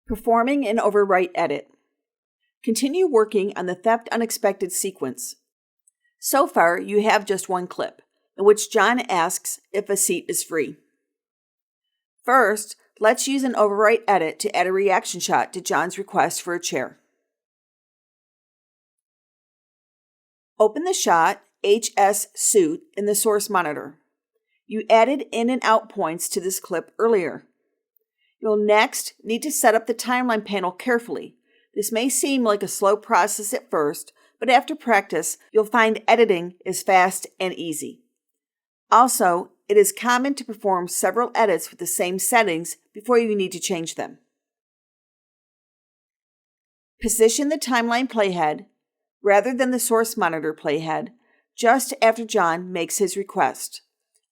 Performing an overwrite edit. Continue working on the theft unexpected sequence. So far, you have just one clip, in which John asks if a seat is free. First, let's use an overwrite edit to add a reaction shot to John's request for a chair. Open the shot HS Suit in the source monitor. You added in and out points to this clip earlier. You'll next need to set up the timeline panel carefully. This may seem like a slow process at first, but after practice, you'll find editing is fast and easy. Also, it is common to perform several edits with the same settings before you need to change them. Position the timeline playhead, rather than the source monitor playhead, just after John makes his request,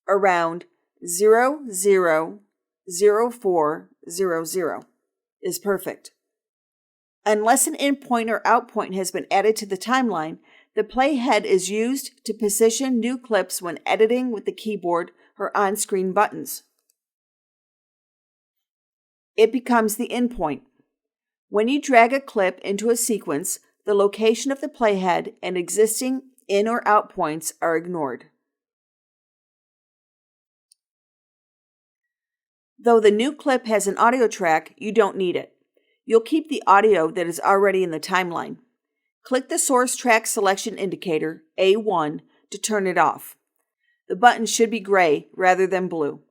around 000400 is perfect. Unless an in point or out point has been added to the timeline, the playhead is used to position new clips when editing with the keyboard or on-screen buttons. It becomes the in point. When you drag a clip into a sequence, the location of the playhead and existing in or out points are ignored. Though the new clip has an audio track, you don't need it. You'll keep the audio that is already in the timeline. Click the source track selection indicator, A1, to turn it off. The button should be gray rather than blue.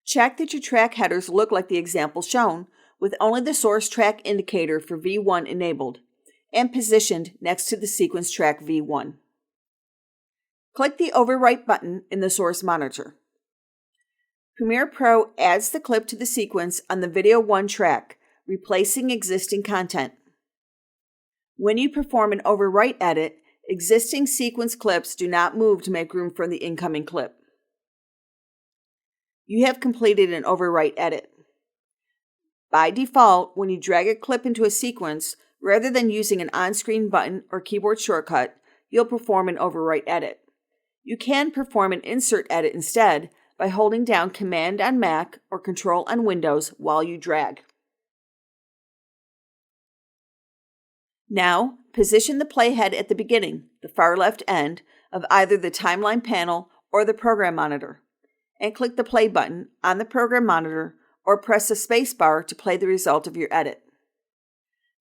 Check that your track headers look like the example shown, with only the source track indicator for V1 enabled and positioned next to the sequence track V1. Click the Overwrite button in the source monitor. Premiere Pro adds the clip to the sequence on the Video 1 track, replacing existing content. When you perform an overwrite edit, existing sequence clips do not move to make room for the incoming clip. You have completed an overwrite edit. By default, when you drag a clip into a sequence, rather than using an on-screen button or keyboard shortcut, you'll perform an overwrite edit. You can perform an insert edit instead by holding down Command on Mac or Control on Windows while you drag. Now, position the playhead at the beginning, the far left end, of either the timeline panel or the program monitor, and click the play button on the program monitor or press the space bar to play the result of your edit.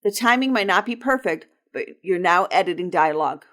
The timing might not be perfect, but you're now editing dialogue.